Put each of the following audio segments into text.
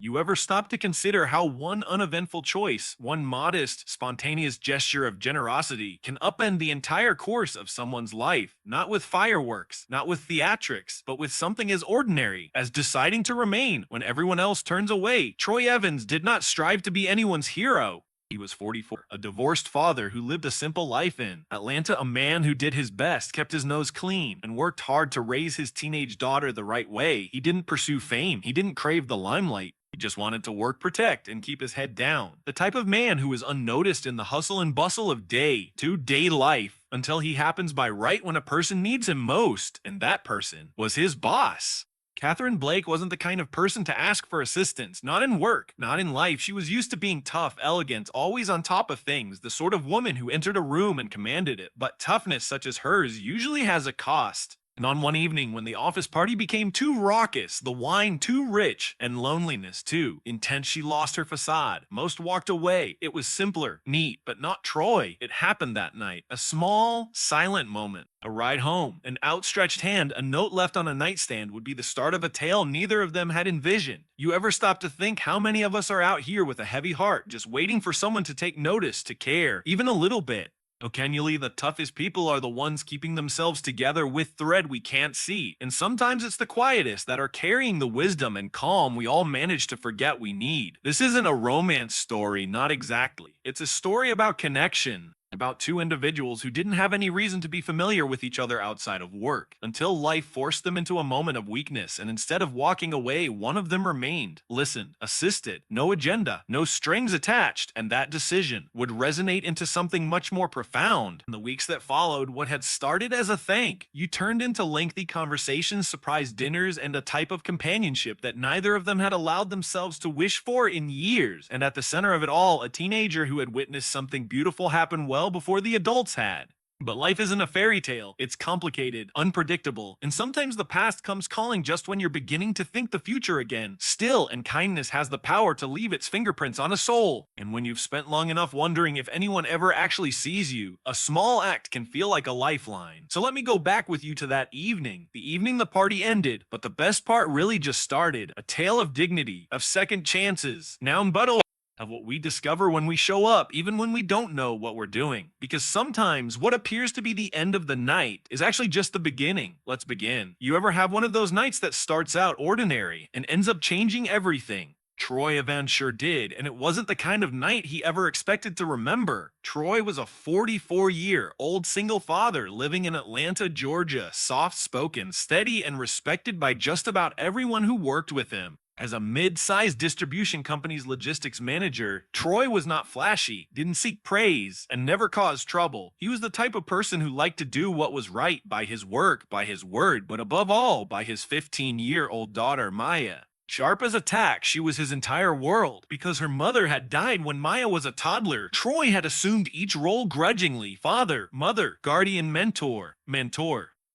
You ever stop to consider how one uneventful choice, one modest, spontaneous gesture of generosity can upend the entire course of someone's life? Not with fireworks, not with theatrics, but with something as ordinary as deciding to remain when everyone else turns away. Troy Evans did not strive to be anyone's hero. He was 44, a divorced father who lived a simple life in Atlanta, a man who did his best, kept his nose clean, and worked hard to raise his teenage daughter the right way. He didn't pursue fame, he didn't crave the limelight. He just wanted to work, protect, and keep his head down. The type of man who is unnoticed in the hustle and bustle of day-to-day life until he happens by right when a person needs him most, and that person was his boss. Catherine Blake wasn't the kind of person to ask for assistance, not in work, not in life. She was used to being tough, elegant, always on top of things, the sort of woman who entered a room and commanded it. But toughness such as hers usually has a cost. And on one evening, when the office party became too raucous, the wine too rich, and loneliness too intense, she lost her facade. Most walked away. It was simpler, neat, but not Troy. It happened that night. A small, silent moment. A ride home, an outstretched hand, a note left on a nightstand would be the start of a tale neither of them had envisioned. You ever stop to think how many of us are out here with a heavy heart, just waiting for someone to take notice, to care, even a little bit? Occasionally, the toughest people are the ones keeping themselves together with thread we can't see. And sometimes it's the quietest that are carrying the wisdom and calm we all manage to forget we need. This isn't a romance story, not exactly. It's a story about connection. About two individuals who didn't have any reason to be familiar with each other outside of work, until life forced them into a moment of weakness, and instead of walking away, one of them remained, listened, assisted, no agenda, no strings attached, and that decision would resonate into something much more profound. In the weeks that followed, what had started as a thank you turned into lengthy conversations, surprise dinners, and a type of companionship that neither of them had allowed themselves to wish for in years. And at the center of it all, a teenager who had witnessed something beautiful happen well before the adults had. But life isn't a fairy tale. It's complicated, unpredictable, and sometimes the past comes calling just when you're beginning to think the future again. Still, and kindness has the power to leave its fingerprints on a soul. And when you've spent long enough wondering if anyone ever actually sees you, a small act can feel like a lifeline. So let me go back with you to that evening. The evening the party ended, but the best part really just started. A tale of dignity, of second chances. Now but of what we discover when we show up, even when we don't know what we're doing. Because sometimes what appears to be the end of the night is actually just the beginning. Let's begin. You ever have one of those nights that starts out ordinary and ends up changing everything? Troy Evans sure did, and it wasn't the kind of night he ever expected to remember. Troy was a 44-year-old single father living in Atlanta, Georgia, soft-spoken, steady, and respected by just about everyone who worked with him. As a mid-sized distribution company's logistics manager, Troy was not flashy, didn't seek praise, and never caused trouble. He was the type of person who liked to do what was right by his work, by his word, but above all, by his 15-year-old daughter, Maya. Sharp as a tack, she was his entire world. Because her mother had died when Maya was a toddler, Troy had assumed each role grudgingly: father, mother, guardian, mentor.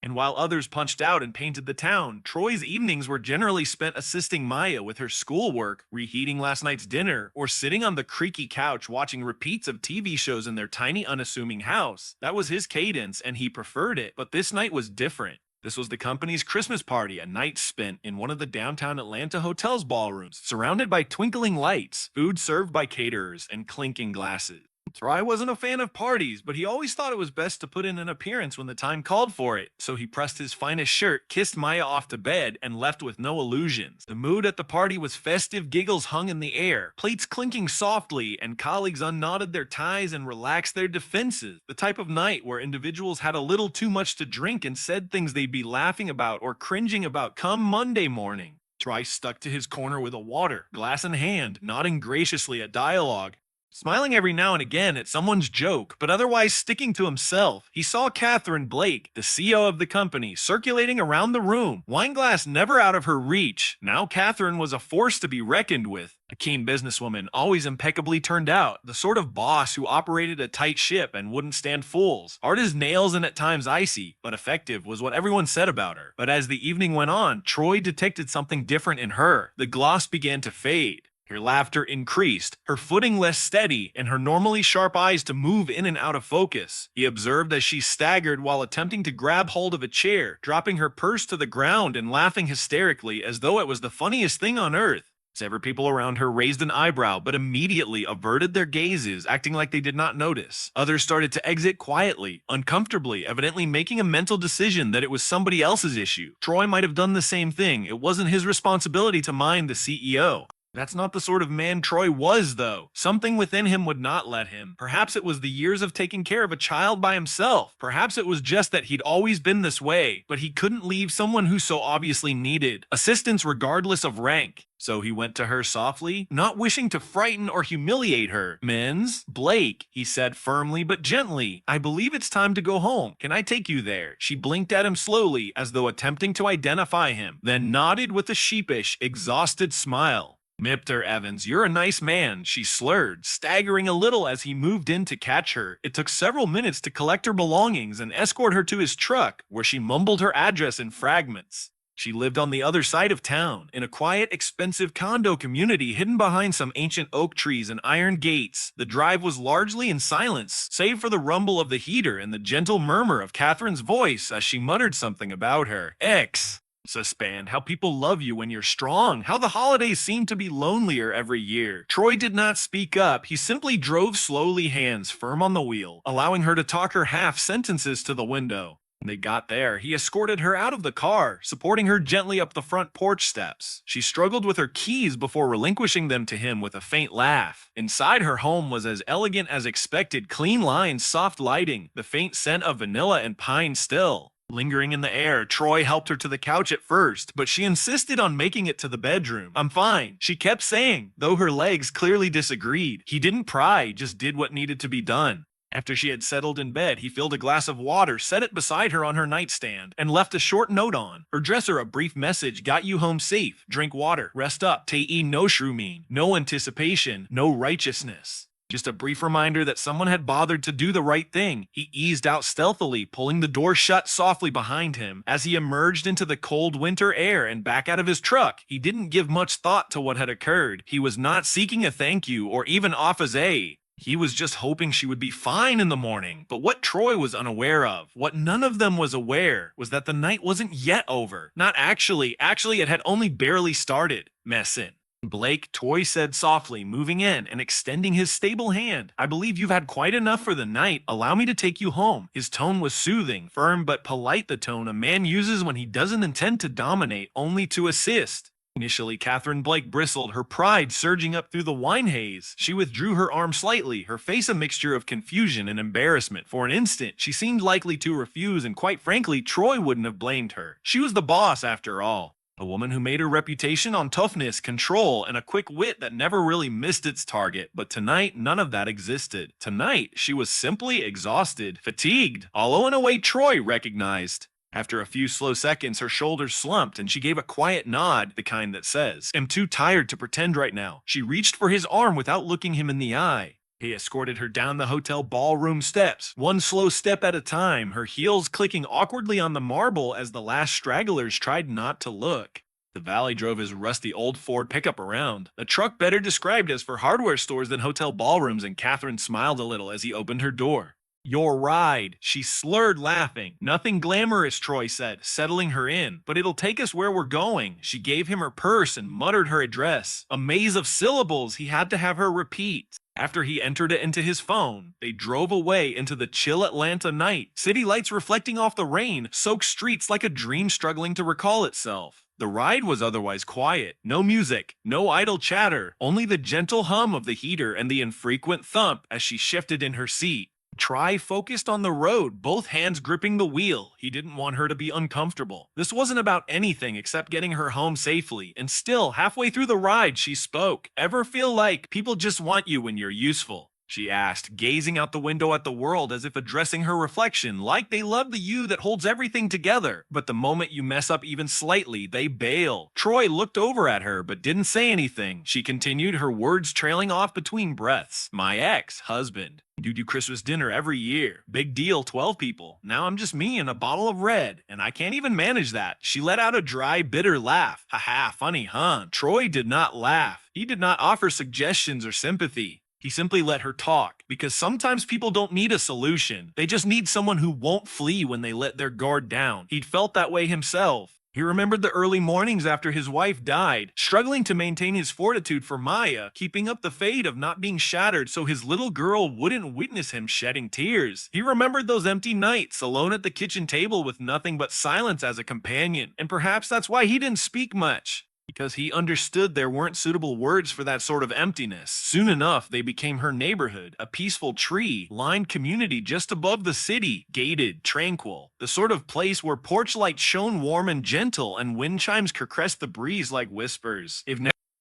And while others punched out and painted the town, Troy's evenings were generally spent assisting Maya with her schoolwork, reheating last night's dinner, or sitting on the creaky couch watching repeats of TV shows in their tiny, unassuming house. That was his cadence, and he preferred it, but this night was different. This was the company's Christmas party, a night spent in one of the downtown Atlanta hotel's ballrooms, surrounded by twinkling lights, food served by caterers, and clinking glasses. Troy wasn't a fan of parties, but he always thought it was best to put in an appearance when the time called for it. So he pressed his finest shirt, kissed Maya off to bed, and left with no illusions. The mood at the party was festive, giggles hung in the air, plates clinking softly, and colleagues unknotted their ties and relaxed their defenses. The type of night where individuals had a little too much to drink and said things they'd be laughing about or cringing about come Monday morning. Troy stuck to his corner with a water, glass in hand, nodding graciously at dialogue. Smiling every now and again at someone's joke, but otherwise sticking to himself. He saw Catherine Blake, the CEO of the company, circulating around the room, wine glass never out of her reach. Now Catherine was a force to be reckoned with. A keen businesswoman, always impeccably turned out, the sort of boss who operated a tight ship and wouldn't stand fools. Hard as nails and at times icy, but effective was what everyone said about her. But as the evening went on, Troy detected something different in her. The gloss began to fade. Her laughter increased, her footing less steady, and her normally sharp eyes to move in and out of focus. He observed as she staggered while attempting to grab hold of a chair, dropping her purse to the ground and laughing hysterically as though it was the funniest thing on earth. Several people around her raised an eyebrow, but immediately averted their gazes, acting like they did not notice. Others started to exit quietly, uncomfortably, evidently making a mental decision that it was somebody else's issue. Troy might have done the same thing. It wasn't his responsibility to mind the CEO. That's not the sort of man Troy was, though. Something within him would not let him. Perhaps it was the years of taking care of a child by himself. Perhaps it was just that he'd always been this way, but he couldn't leave someone who so obviously needed assistance regardless of rank. So he went to her softly, not wishing to frighten or humiliate her. "Men's Blake," he said firmly but gently, "I believe it's time to go home. Can I take you there?" She blinked at him slowly, as though attempting to identify him, then nodded with a sheepish, exhausted smile. "Mr. Evans, you're a nice man," she slurred, staggering a little as he moved in to catch her. It took several minutes to collect her belongings and escort her to his truck, where she mumbled her address in fragments. She lived on the other side of town, in a quiet, expensive condo community hidden behind some ancient oak trees and iron gates. The drive was largely in silence, save for the rumble of the heater and the gentle murmur of Catherine's voice as she muttered something about her ex. Suspend how people love you when you're strong, how the holidays seem to be lonelier every year. Troy did not speak up. He simply drove slowly, hands firm on the wheel, allowing her to talk her half sentences to the window. When they got there, he escorted her out of the car, supporting her gently up the front porch steps. She struggled with her keys before relinquishing them to him with a faint laugh. Inside, her home was as elegant as expected: clean lines, soft lighting, the faint scent of vanilla and pine still lingering in the air. Troy helped her to the couch at first, but she insisted on making it to the bedroom. "I'm fine," she kept saying, though her legs clearly disagreed. He didn't pry, just did what needed to be done. After she had settled in bed, he filled a glass of water, set it beside her on her nightstand, and left a short note on her dresser, a brief message: "Got you home safe. Drink water. Rest up. Te no shroomin. No anticipation. No righteousness." Just a brief reminder that someone had bothered to do the right thing. He eased out stealthily, pulling the door shut softly behind him. As he emerged into the cold winter air and back out of his truck, he didn't give much thought to what had occurred. He was not seeking a thank you or even offers aid. He was just hoping she would be fine in the morning. But what Troy was unaware of, what none of them was aware, was that the night wasn't yet over. Not actually. Actually, it had only barely started. Messin. "Blake," Troy said softly, moving in and extending his stable hand. "I believe you've had quite enough for the night. Allow me to take you home." His tone was soothing, firm but polite, the tone a man uses when he doesn't intend to dominate, only to assist. Initially, Catherine Blake bristled, her pride surging up through the wine haze. She withdrew her arm slightly, her face a mixture of confusion and embarrassment. For an instant, she seemed likely to refuse, and quite frankly, Troy wouldn't have blamed her. She was the boss, after all. A woman who made her reputation on toughness, control, and a quick wit that never really missed its target. But tonight, none of that existed. Tonight, she was simply exhausted, fatigued, although in a way Troy recognized. After a few slow seconds, her shoulders slumped and she gave a quiet nod, the kind that says, "I'm too tired to pretend right now." She reached for his arm without looking him in the eye. He escorted her down the hotel ballroom steps, one slow step at a time, her heels clicking awkwardly on the marble as the last stragglers tried not to look. The Valley drove his rusty old Ford pickup around, a truck better described as for hardware stores than hotel ballrooms, and Catherine smiled a little as he opened her door. "Your ride," she slurred, laughing. "Nothing glamorous," Troy said, settling her in. "But it'll take us where we're going." She gave him her purse and muttered her address. A maze of syllables he had to have her repeat. After he entered it into his phone, they drove away into the chill Atlanta night, city lights reflecting off the rain, soaked streets like a dream struggling to recall itself. The ride was otherwise quiet. No music, no idle chatter, only the gentle hum of the heater and the infrequent thump as she shifted in her seat. Troy focused on the road, both hands gripping the wheel. He didn't want her to be uncomfortable. This wasn't about anything except getting her home safely. And still, halfway through the ride, she spoke. "Ever feel like people just want you when you're useful?" she asked, gazing out the window at the world as if addressing her reflection, "like they love the you that holds everything together, but the moment you mess up even slightly, they bail." Troy looked over at her, but didn't say anything. She continued, her words trailing off between breaths. "My ex-husband. You do Christmas dinner every year. Big deal, 12 people. Now I'm just me and a bottle of red, and I can't even manage that." She let out a dry, bitter laugh. "Ha, funny, huh?" Troy did not laugh. He did not offer suggestions or sympathy. He simply let her talk, because sometimes people don't need a solution. They just need someone who won't flee when they let their guard down. He'd felt that way himself. He remembered the early mornings after his wife died, struggling to maintain his fortitude for Maya, keeping up the fate of not being shattered so his little girl wouldn't witness him shedding tears. He remembered those empty nights, alone at the kitchen table with nothing but silence as a companion, and perhaps that's why he didn't speak much. Because he understood there weren't suitable words for that sort of emptiness. Soon enough, they became her neighborhood, a peaceful tree-lined community just above the city, gated, tranquil. The sort of place where porch lights shone warm and gentle, and wind chimes caressed the breeze like whispers.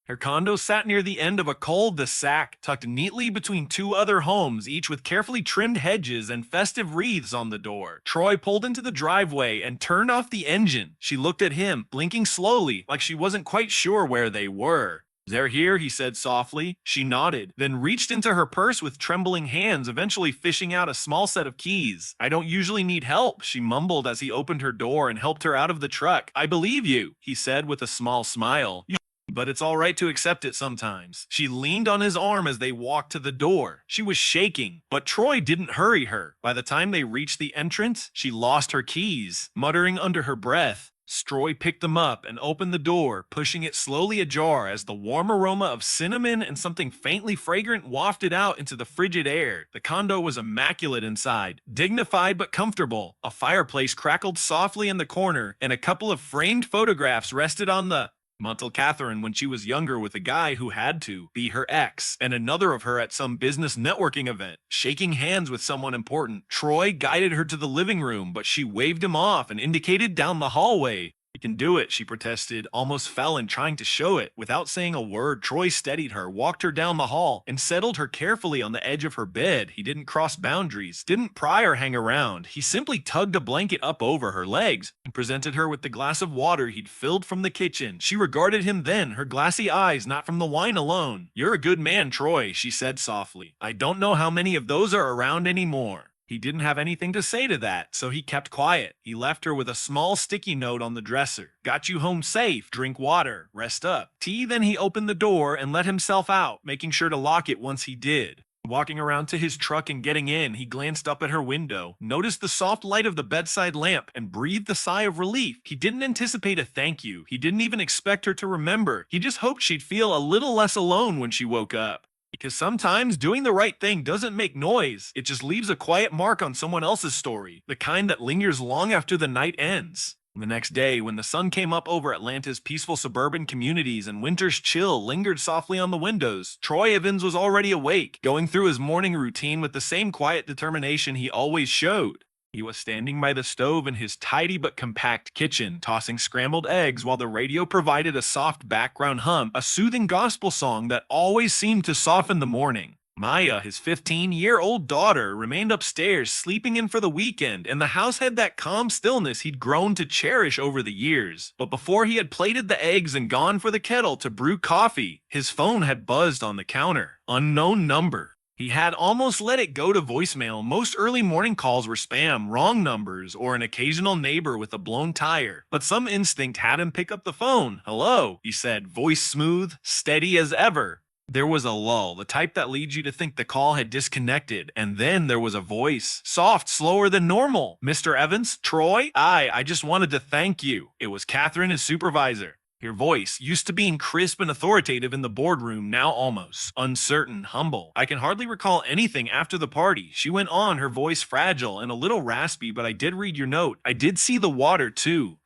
Her condo sat near the end of a cul-de-sac, tucked neatly between two other homes, each with carefully trimmed hedges and festive wreaths on the door. Troy pulled into the driveway and turned off the engine. She looked at him, blinking slowly, like she wasn't quite sure where they were. "They're here," he said softly. She nodded, then reached into her purse with trembling hands, eventually fishing out a small set of keys. "I don't usually need help," she mumbled as he opened her door and helped her out of the truck. "I believe you," he said with a small smile. "But it's all right to accept it sometimes." She leaned on his arm as they walked to the door. She was shaking, but Troy didn't hurry her. By the time they reached the entrance, she lost her keys. Muttering under her breath, Troy picked them up and opened the door, pushing it slowly ajar as the warm aroma of cinnamon and something faintly fragrant wafted out into the frigid air. The condo was immaculate inside, dignified but comfortable. A fireplace crackled softly in the corner, and a couple of framed photographs rested on the Montel Catherine when she was younger with a guy who had to be her ex, and another of her at some business networking event, shaking hands with someone important. Troy guided her to the living room, but she waved him off and indicated down the hallway. "You can do it," she protested, almost fell in trying to show it. Without saying a word, Troy steadied her, walked her down the hall, and settled her carefully on the edge of her bed. He didn't cross boundaries, didn't pry or hang around. He simply tugged a blanket up over her legs and presented her with the glass of water he'd filled from the kitchen. She regarded him then, her glassy eyes not from the wine alone. "You're a good man, Troy," she said softly. "I don't know how many of those are around anymore." He didn't have anything to say to that, so he kept quiet. He left her with a small sticky note on the dresser. "Got you home safe, drink water, rest up." Then he opened the door and let himself out, making sure to lock it once he did. Walking around to his truck and getting in, he glanced up at her window, noticed the soft light of the bedside lamp, and breathed a sigh of relief. He didn't anticipate a thank you. He didn't even expect her to remember. He just hoped she'd feel a little less alone when she woke up. Because sometimes doing the right thing doesn't make noise. It just leaves a quiet mark on someone else's story, the kind that lingers long after the night ends. The next day, when the sun came up over Atlanta's peaceful suburban communities and winter's chill lingered softly on the windows, Troy Evans was already awake, going through his morning routine with the same quiet determination he always showed. He was standing by the stove in his tidy but compact kitchen, tossing scrambled eggs while the radio provided a soft background hum, a soothing gospel song that always seemed to soften the morning. Maya, his 15-year-old daughter, remained upstairs, sleeping in for the weekend, and the house had that calm stillness he'd grown to cherish over the years. But before he had plated the eggs and gone for the kettle to brew coffee, his phone had buzzed on the counter. Unknown number. He had almost let it go to voicemail. Most early morning calls were spam, wrong numbers, or an occasional neighbor with a blown tire. But some instinct had him pick up the phone. "Hello," he said, voice smooth, steady as ever. There was a lull, the type that leads you to think the call had disconnected, and then there was a voice, soft, slower than normal. "Mr. Evans? Troy? I just wanted to thank you." It was Catherine, his supervisor. Her voice, used to being crisp and authoritative in the boardroom, now almost uncertain, humble. "I can hardly recall anything after the party," she went on, her voice fragile and a little raspy, "but I did read your note. I did see the water, too.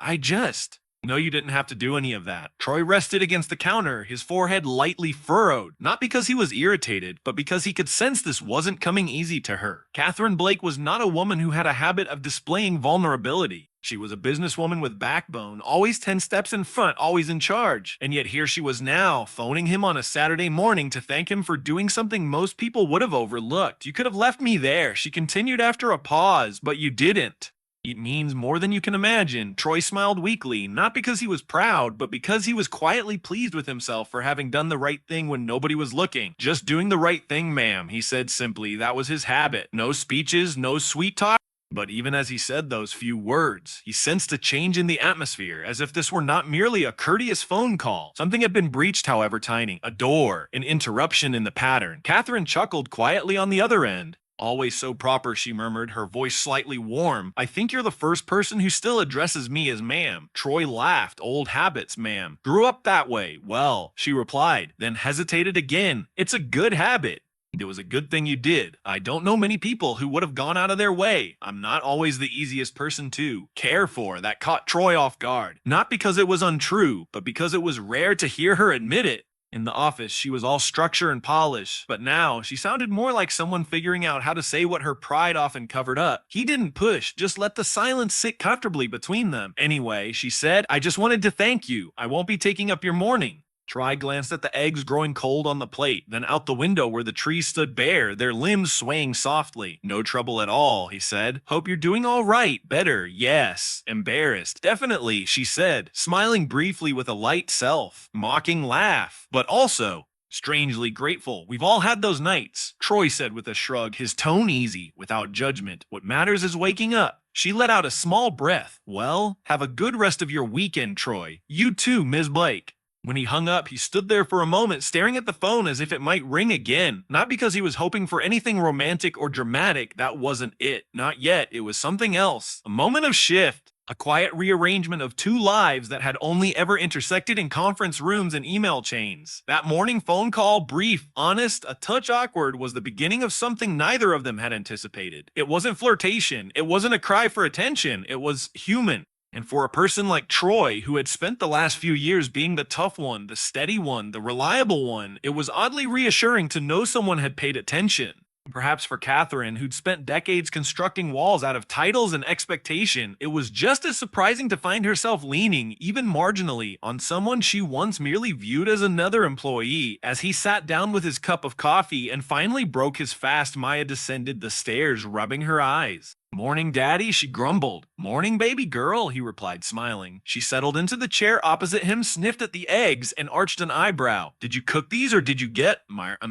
No, you didn't have to do any of that." Troy rested against the counter, his forehead lightly furrowed, not because he was irritated, but because he could sense this wasn't coming easy to her. Catherine Blake was not a woman who had a habit of displaying vulnerability. She was a businesswoman with backbone, always 10 steps in front, always in charge. And yet here she was now, phoning him on a Saturday morning to thank him for doing something most people would have overlooked. "You could have left me there," she continued after a pause, "but you didn't." "It means more than you can imagine." Troy smiled weakly, not because he was proud, but because he was quietly pleased with himself for having done the right thing when nobody was looking. "Just doing the right thing, ma'am," he said simply. That was his habit. No speeches, no sweet talk. But even as he said those few words, he sensed a change in the atmosphere, as if this were not merely a courteous phone call. Something had been breached, however tiny. A door, an interruption in the pattern. Catherine chuckled quietly on the other end. Always so proper, she murmured, her voice slightly warm. I think you're the first person who still addresses me as ma'am. Troy laughed. Old habits, ma'am. Grew up that way. Well, she replied, then hesitated again. It's a good habit. It was a good thing you did. I don't know many people who would have gone out of their way. I'm not always the easiest person to care for. That caught Troy off guard. Not because it was untrue, but because it was rare to hear her admit it. In the office, she was all structure and polish, but now she sounded more like someone figuring out how to say what her pride often covered up. He didn't push, just let the silence sit comfortably between them. Anyway, she said, I just wanted to thank you. I won't be taking up your morning. Troy glanced at the eggs growing cold on the plate, then out the window where the trees stood bare, their limbs swaying softly. No trouble at all, he said. Hope you're doing all right. Better, yes. Embarrassed. Definitely, she said, smiling briefly with a light self-mocking laugh, but also strangely grateful. We've all had those nights, Troy said with a shrug, his tone easy, without judgment. What matters is waking up. She let out a small breath. Well, have a good rest of your weekend, Troy. You too, Ms. Blake. When he hung up, he stood there for a moment staring at the phone as if it might ring again. Not because he was hoping for anything romantic or dramatic, that wasn't it. Not yet, it was something else. A moment of shift. A quiet rearrangement of two lives that had only ever intersected in conference rooms and email chains. That morning phone call, brief, honest, a touch awkward, was the beginning of something neither of them had anticipated. It wasn't flirtation. It wasn't a cry for attention. It was human. And for a person like Troy, who had spent the last few years being the tough one, the steady one, the reliable one, it was oddly reassuring to know someone had paid attention. Perhaps for Catherine, who'd spent decades constructing walls out of titles and expectation, it was just as surprising to find herself leaning, even marginally, on someone she once merely viewed as another employee. As he sat down with his cup of coffee and finally broke his fast, Maya descended the stairs, rubbing her eyes. Morning, Daddy, she grumbled. Morning, baby girl, he replied, smiling. She settled into the chair opposite him, sniffed at the eggs, and arched an eyebrow. Did you cook these or did you get?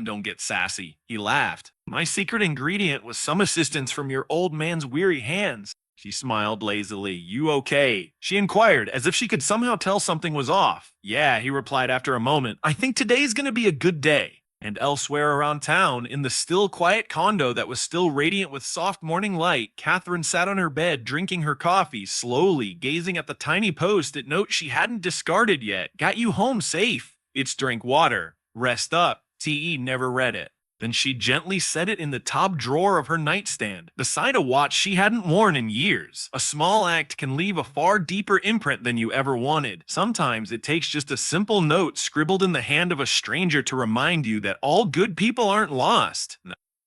Don't get sassy. He laughed. My secret ingredient was some assistance from your old man's weary hands. She smiled lazily. You okay? She inquired, as if she could somehow tell something was off. Yeah, he replied after a moment. I think today's gonna be a good day. And elsewhere around town, in the still quiet condo that was still radiant with soft morning light, Catherine sat on her bed drinking her coffee, slowly gazing at the tiny post-it note she hadn't discarded yet. Got you home safe. It's drink water. Rest up. T.E. never read it. Then she gently set it in the top drawer of her nightstand, beside a watch she hadn't worn in years. A small act can leave a far deeper imprint than you ever wanted. Sometimes it takes just a simple note scribbled in the hand of a stranger to remind you that all good people aren't lost.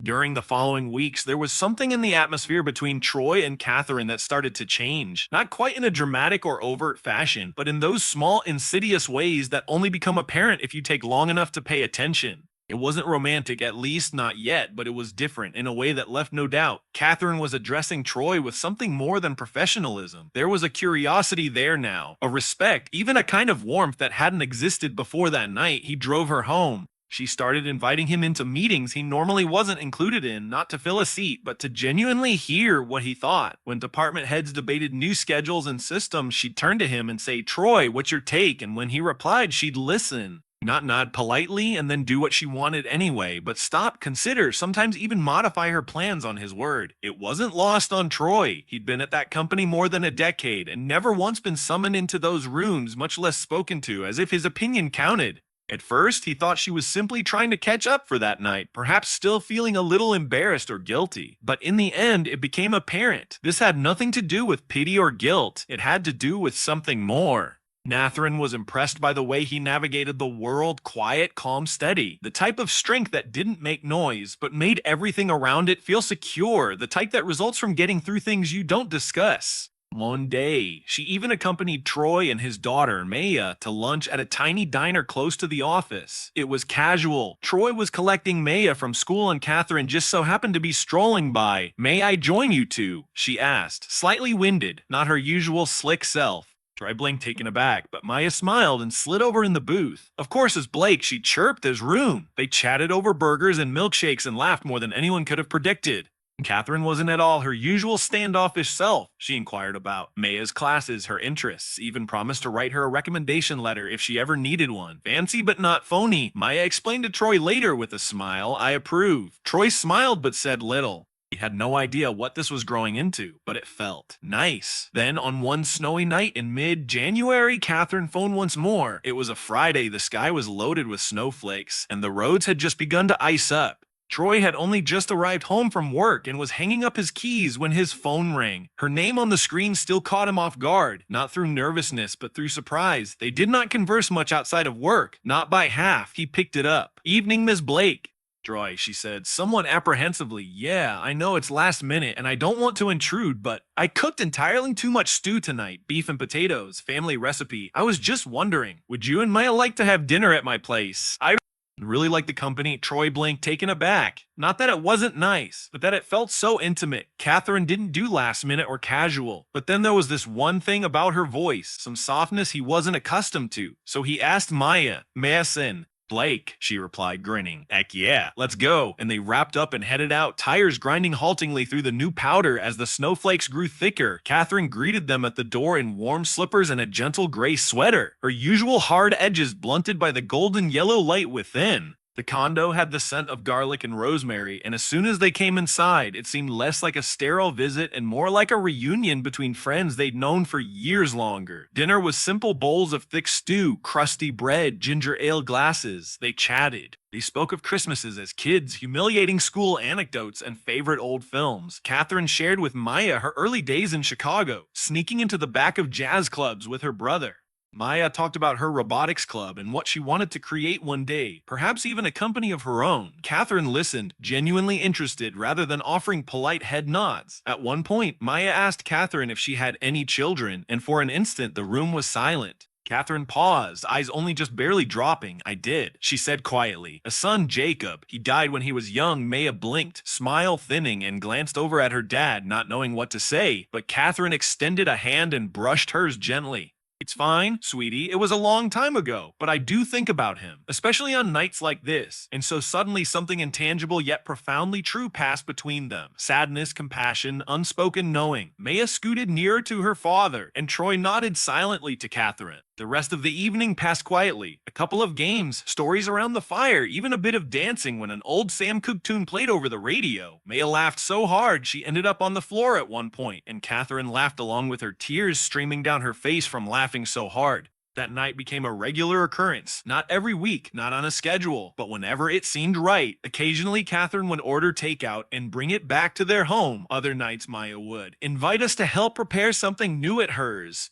During the following weeks, there was something in the atmosphere between Troy and Catherine that started to change. Not quite in a dramatic or overt fashion, but in those small, insidious ways that only become apparent if you take long enough to pay attention. It wasn't romantic, at least not yet, but it was different in a way that left no doubt. Catherine was addressing Troy with something more than professionalism. There was a curiosity there now, a respect, even a kind of warmth that hadn't existed before that night he drove her home. She started inviting him into meetings he normally wasn't included in, not to fill a seat, but to genuinely hear what he thought. When department heads debated new schedules and systems, she'd turn to him and say, Troy, what's your take? And when he replied, she'd listen. Not nod politely and then do what she wanted anyway, but stop, consider, sometimes even modify her plans on his word. It wasn't lost on Troy. He'd been at that company more than a decade and never once been summoned into those rooms, much less spoken to, as if his opinion counted. At first, he thought she was simply trying to catch up for that night, perhaps still feeling a little embarrassed or guilty. But in the end, it became apparent. This had nothing to do with pity or guilt. It had to do with something more. Catherine was impressed by the way he navigated the world, quiet, calm, steady. The type of strength that didn't make noise, but made everything around it feel secure. The type that results from getting through things you don't discuss. One day, she even accompanied Troy and his daughter, Maya, to lunch at a tiny diner close to the office. It was casual. Troy was collecting Maya from school and Catherine just so happened to be strolling by. May I join you two? She asked, slightly winded, not her usual slick self. Troy blinked, taken aback, but Maya smiled and slid over in the booth. Of course, as Blake, she chirped as room. They chatted over burgers and milkshakes and laughed more than anyone could have predicted. Catherine wasn't at all her usual standoffish self. She inquired about Maya's classes, her interests, even promised to write her a recommendation letter if she ever needed one. Fancy but not phony, Maya explained to Troy later with a smile. I approve. Troy smiled but said little. He had no idea what this was growing into, but it felt nice. Then, on one snowy night in mid-January, Catherine phoned once more. It was a Friday, the sky was loaded with snowflakes, and the roads had just begun to ice up. Troy had only just arrived home from work and was hanging up his keys when his phone rang. Her name on the screen still caught him off guard, not through nervousness, but through surprise. They did not converse much outside of work, not by half. He picked it up. "Evening, Miss Blake." "Troy," she said, somewhat apprehensively. "Yeah, I know it's last minute and I don't want to intrude, but I cooked entirely too much stew tonight. Beef and potatoes, family recipe. I was just wondering, would you and Maya like to have dinner at my place? I really like the company." Troy blinked, taken aback. Not that it wasn't nice, but that it felt so intimate. Catherine didn't do last minute or casual. But then there was this one thing about her voice, some softness he wasn't accustomed to. So he asked Maya, "Mason." "Blake," she replied, grinning. "Heck yeah, let's go." And they wrapped up and headed out, tires grinding haltingly through the new powder as the snowflakes grew thicker. Catherine greeted them at the door in warm slippers and a gentle gray sweater, her usual hard edges blunted by the golden yellow light within. The condo had the scent of garlic and rosemary, and as soon as they came inside, it seemed less like a sterile visit and more like a reunion between friends they'd known for years longer. Dinner was simple bowls of thick stew, crusty bread, ginger ale glasses. They chatted. They spoke of Christmases as kids, humiliating school anecdotes, and favorite old films. Catherine shared with Maya her early days in Chicago, sneaking into the back of jazz clubs with her brother. Maya talked about her robotics club and what she wanted to create one day, perhaps even a company of her own. Catherine listened, genuinely interested rather than offering polite head nods. At one point, Maya asked Catherine if she had any children, and for an instant the room was silent. Catherine paused, eyes only just barely dropping. "I did," she said quietly. "A son, Jacob. He died when he was young." Maya blinked, smile thinning, and glanced over at her dad, not knowing what to say, but Catherine extended a hand and brushed hers gently. "It's fine, sweetie. It was a long time ago, but I do think about him, especially on nights like this." And so suddenly something intangible yet profoundly true passed between them. Sadness, compassion, unspoken knowing. Maya scooted nearer to her father, and Troy nodded silently to Catherine. The rest of the evening passed quietly. A couple of games, stories around the fire, even a bit of dancing when an old Sam Cooke tune played over the radio. Maya laughed so hard she ended up on the floor at one point, and Catherine laughed along with her, tears streaming down her face from laughing so hard. That night became a regular occurrence, not every week, not on a schedule, but whenever it seemed right. Occasionally, Catherine would order takeout and bring it back to their home. Other nights, Maya would invite us to help prepare something new at hers.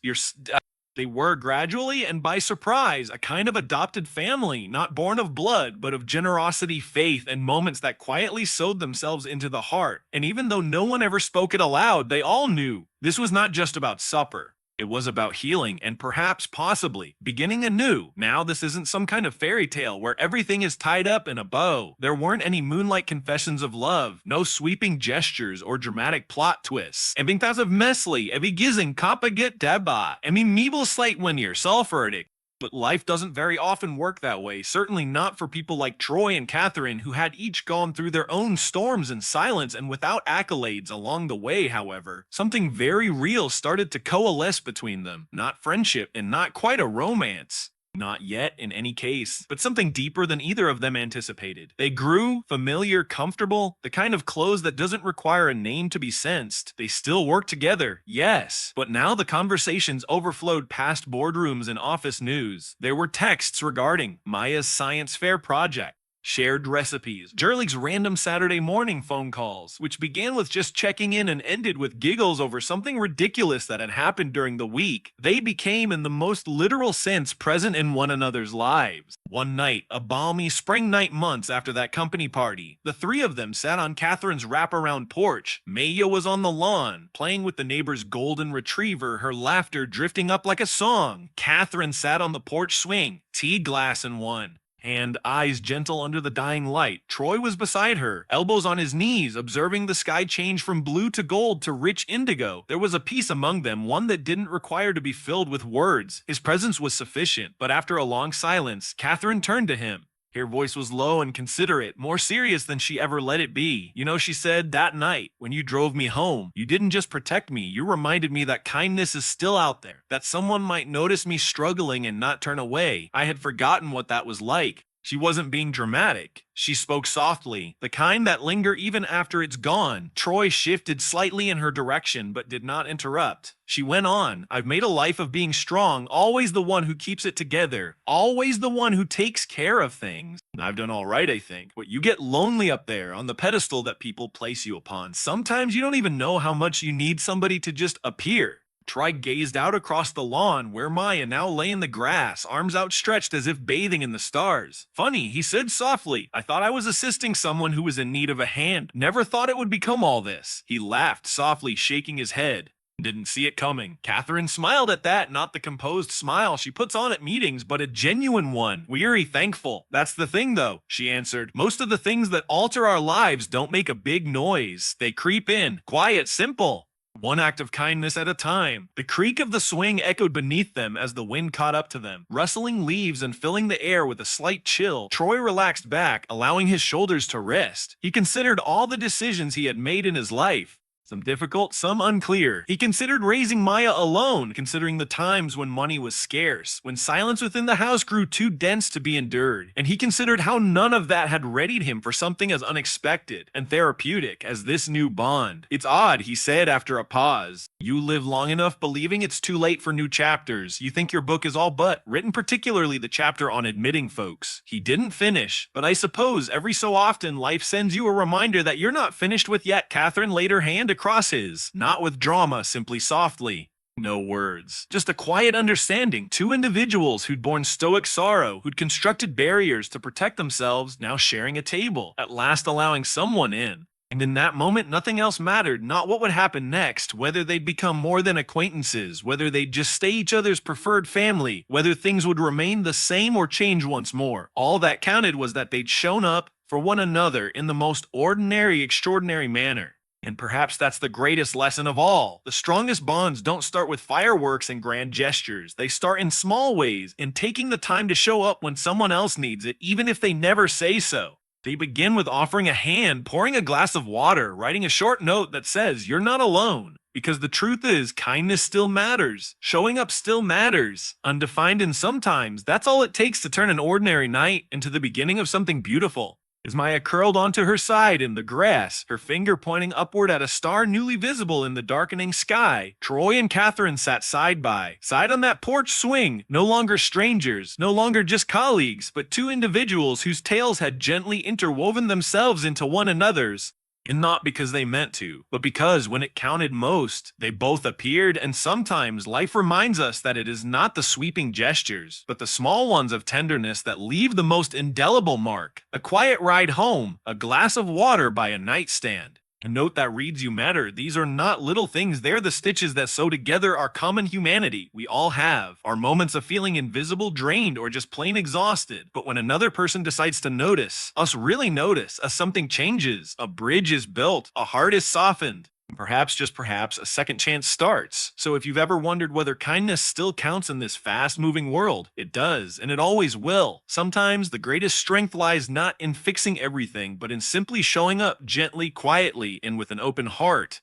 They were gradually and by surprise a kind of adopted family, not born of blood, but of generosity, faith, and moments that quietly sewed themselves into the heart. And even though no one ever spoke it aloud, they all knew this was not just about supper. It was about healing and perhaps, possibly, beginning anew. Now this isn't some kind of fairy tale where everything is tied up in a bow. There weren't any moonlight confessions of love, no sweeping gestures or dramatic plot twists. En bintas of Mesli, evi gizing kapaget deba, emi meeble slate winier sulfuritic. But life doesn't very often work that way, certainly not for people like Troy and Catherine, who had each gone through their own storms in silence and without accolades along the way. However, something very real started to coalesce between them. Not friendship and not quite a romance. Not yet, in any case, but something deeper than either of them anticipated. They grew familiar, comfortable, the kind of close that doesn't require a name to be sensed. They still work together, yes, but now the conversations overflowed past boardrooms and office news. There were texts regarding Maya's science fair project, shared recipes, Jerlig's random Saturday morning phone calls, which began with just checking in and ended with giggles over something ridiculous that had happened during the week. They became, in the most literal sense, present in one another's lives. One night, a balmy spring night months after that company party, the three of them sat on Catherine's wraparound porch. Maya was on the lawn, playing with the neighbor's golden retriever, her laughter drifting up like a song. Catherine sat on the porch swing, tea glass in one, hand, eyes gentle under the dying light. Troy was beside her, elbows on his knees, observing the sky change from blue to gold to rich indigo. There was a peace among them, one that didn't require to be filled with words. His presence was sufficient, but after a long silence, Catherine turned to him. Her voice was low and considerate, more serious than she ever let it be. "You know," she said, "that night, when you drove me home, you didn't just protect me, you reminded me that kindness is still out there, that someone might notice me struggling and not turn away. I had forgotten what that was like." She wasn't being dramatic. She spoke softly, the kind that linger even after it's gone. Troy shifted slightly in her direction, but did not interrupt. She went on, I've made a life of being strong, always the one who keeps it together, always the one who takes care of things. I've done all right, I think, but you get lonely up there on the pedestal that people place you upon. Sometimes you don't even know how much you need somebody to just appear. Troy gazed out across the lawn where Maya now lay in the grass, arms outstretched as if bathing in the stars. Funny, he said softly, I thought I was assisting someone who was in need of a hand. Never thought it would become all this. He laughed softly, shaking his head. Didn't see it coming. Catherine smiled at that, not the composed smile she puts on at meetings, but a genuine one. Weary, thankful. That's the thing, though, she answered. Most of the things that alter our lives don't make a big noise. They creep in, quiet, simple. One act of kindness at a time. The creak of the swing echoed beneath them as the wind caught up to them, rustling leaves and filling the air with a slight chill. Troy relaxed back, allowing his shoulders to rest. He considered all the decisions he had made in his life. Some difficult, some unclear. He considered raising Maya alone, considering the times when money was scarce, when silence within the house grew too dense to be endured, and he considered how none of that had readied him for something as unexpected and therapeutic as this new bond. It's odd, he said after a pause. You live long enough believing it's too late for new chapters. You think your book is all but written, particularly the chapter on admitting folks. He didn't finish, but I suppose every so often life sends you a reminder that you're not finished with yet. Catherine laid her hand across his, not with drama, simply softly. No words, just a quiet understanding. Two individuals who'd borne stoic sorrow, who'd constructed barriers to protect themselves, now sharing a table, at last allowing someone in. And in that moment, nothing else mattered, not what would happen next, whether they'd become more than acquaintances, whether they'd just stay each other's preferred family, whether things would remain the same or change once more. All that counted was that they'd shown up for one another in the most ordinary, extraordinary manner. And perhaps that's the greatest lesson of all. The strongest bonds don't start with fireworks and grand gestures. They start in small ways, in taking the time to show up when someone else needs it, even if they never say so. They begin with offering a hand, pouring a glass of water, writing a short note that says, you're not alone. Because the truth is, kindness still matters. Showing up still matters. Undefined, and sometimes that's all it takes to turn an ordinary night into the beginning of something beautiful. As Maya curled onto her side in the grass, her finger pointing upward at a star newly visible in the darkening sky, Troy and Catherine sat side by side on that porch swing, no longer strangers, no longer just colleagues, but two individuals whose tales had gently interwoven themselves into one another's. And not because they meant to, but because when it counted most, they both appeared. And sometimes life reminds us that it is not the sweeping gestures, but the small ones of tenderness that leave the most indelible mark. A quiet ride home, a glass of water by a nightstand, a note that reads you matter. These are not little things, they're the stitches that sew together our common humanity. We all have our moments of feeling invisible, drained, or just plain exhausted. But when another person decides to notice, us really notice, as something changes, a bridge is built, a heart is softened. Perhaps, just perhaps, a second chance starts. So if you've ever wondered whether kindness still counts in this fast-moving world, it does, and it always will. Sometimes the greatest strength lies not in fixing everything, but in simply showing up gently, quietly, and with an open heart.